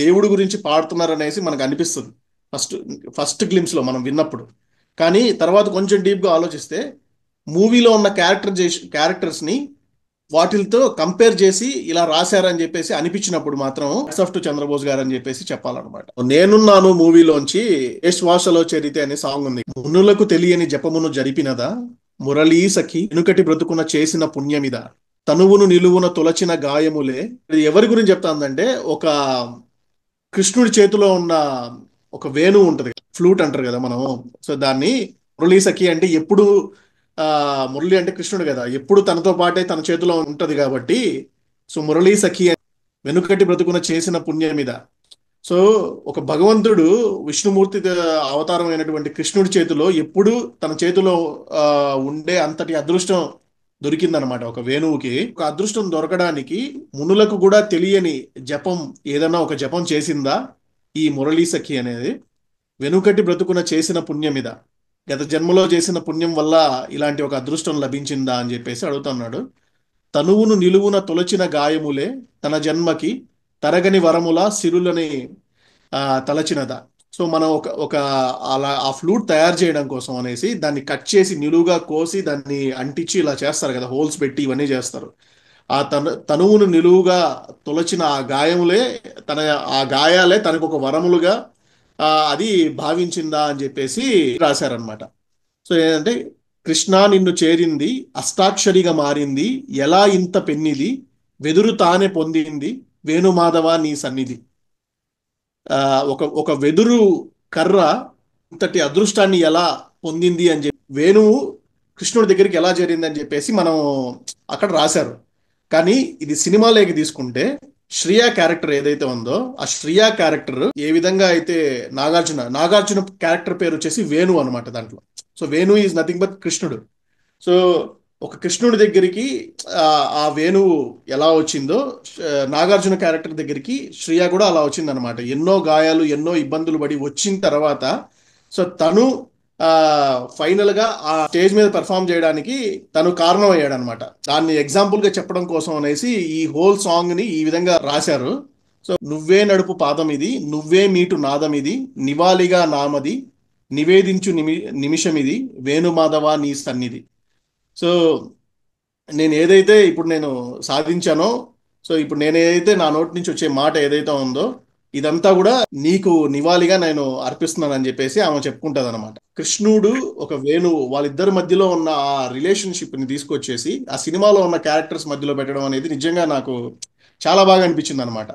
దేవుడి గురించి పాడుతున్నారనేసి మనకు అనిపిస్తుంది ఫస్ట్ ఫస్ట్ గ్లిమ్స్ లో మనం విన్నప్పుడు. కానీ తర్వాత కొంచెం డీప్ గా ఆలోచిస్తే మూవీలో ఉన్న క్యారెక్టర్స్ ని వాటితో కంపేర్ చేసి ఇలా రాశారని చెప్పేసి అనిపించినప్పుడు మాత్రం ఆఫ్ టు చంద్రబోస్ గారు అని చెప్పేసి చెప్పాలన్నమాట. నేనున్నాను మూవీలోంచి ఏ శ్వాసలో చరితే అనే సాంగ్ ఉంది. మునులకు తెలియని జపమును జరిపినదా మురళీ సఖి వెనుకటి బ్రతుకున చేసిన పుణ్యమిద తనువును నిలువున తొలచిన గాయములే. ఇది ఎవరి గురించి చెప్తాందంటే ఒక కృష్ణుడి చేతిలో ఉన్న ఒక వేణువు ఉంటది, ఫ్లూట్ అంటారు కదా మనం. సో దాన్ని మురళీ సఖి అంటే ఎప్పుడు ఆ మురళి అంటే కృష్ణుడు కదా, ఎప్పుడు తనతో పాటే తన చేతిలో ఉంటది కాబట్టి సో మురళీ సఖి వెనుకటి బ్రతుకున చేసిన పుణ్యం మీద. సో ఒక భగవంతుడు విష్ణుమూర్తి అవతారం అయినటువంటి కృష్ణుడి చేతిలో ఎప్పుడు తన చేతిలో ఉండే అంతటి అదృష్టం దొరికిందనమాట ఒక వేణువుకి. ఒక అదృష్టం దొరకడానికి మునులకు కూడా తెలియని జపం, ఏదైనా ఒక జపం చేసిందా ఈ మురళీ సఖి అనేది. వెనుకటి బ్రతుకున చేసిన పుణ్యం మీద, గత జన్మలో చేసిన పుణ్యం వల్ల ఇలాంటి ఒక అదృష్టం లభించిందా అని చెప్పేసి అడుగుతున్నాడు. తనువును నిలువున తొలచిన గాయములే తన జన్మకి తరగని వరముల సిరులని తలచినదా. సో మనం ఒక ఒక అలా ఆ ఫ్లూట్ తయారు చేయడం కోసం అనేసి దాన్ని కట్ చేసి నిలువుగా కోసి దాన్ని అంటించి ఇలా చేస్తారు కదా, హోల్స్ పెట్టి ఇవన్నీ చేస్తారు. ఆ తనువును నిలువుగా తొలచిన ఆ గాయములే తన ఆ గాయాలే తనకు ఒక వరములుగా అది భావించిందా అని చెప్పేసి రాశారనమాట. సో ఏంటంటే కృష్ణ నిన్ను చేరింది అష్టాక్షరిగా మారింది ఎలా ఇంత పెన్నిది వెదురు తానే పొందింది వేణుమాధవ నీ సన్నిధి. ఆ ఒక ఒక వెదురు కర్ర ఇంతటి అదృష్టాన్ని ఎలా పొందింది అని చెప్పి వేణువు కృష్ణుడి దగ్గరికి ఎలా చేరింది అని చెప్పేసి మనం అక్కడ రాశారు. కానీ ఇది సినిమాలోకి తీసుకుంటే శ్రియా క్యారెక్టర్ ఏదైతే ఉందో ఆ శ్రియా క్యారెక్టర్ ఏ విధంగా అయితే నాగార్జున క్యారెక్టర్ పేరు వచ్చేసి వేణు అనమాట దాంట్లో. So Venu is nothing but కృష్ణుడు. సో ఒక కృష్ణుడి దగ్గరికి ఆ ఆ వేణువు ఎలా వచ్చిందో నాగార్జున క్యారెక్టర్ దగ్గరికి శ్రియా కూడా అలా వచ్చిందనమాట. ఎన్నో గాయాలు ఎన్నో ఇబ్బందులు పడి వచ్చిన తర్వాత సో తను ఆ ఫైనల్ గా ఆ స్టేజ్ మీద పెర్ఫామ్ చేయడానికి తను కారణం అయ్యాడు అనమాట. దాన్ని ఎగ్జాంపుల్ గా చెప్పడం కోసం అనేసి ఈ హోల్ సాంగ్ ని ఈ విధంగా రాశారు. సో నువ్వే నడుపు పాదం ఇది నువ్వే మీటు నాదం ఇది నివాళిగా నామది నివేదించు నిమిషం ఇది వేణుమాధవ నీ సన్నిధి. సో నేను ఏదైతే ఇప్పుడు నేను సాధించానో, సో ఇప్పుడు నేను ఏదైతే నా నోటి నుంచి వచ్చే మాట ఏదైతే ఉందో ఇదంతా కూడా నీకు నివాళిగా నేను అర్పిస్తున్నానని చెప్పేసి ఆమె చెప్పుకుంటది అనమాట. కృష్ణుడు ఒక వేణువు వాళ్ళిద్దరి మధ్యలో ఉన్న ఆ రిలేషన్షిప్ ని తీసుకొచ్చేసి ఆ సినిమాలో ఉన్న క్యారెక్టర్స్ మధ్యలో పెట్టడం అనేది నిజంగా నాకు చాలా బాగా అనిపించింది అనమాట.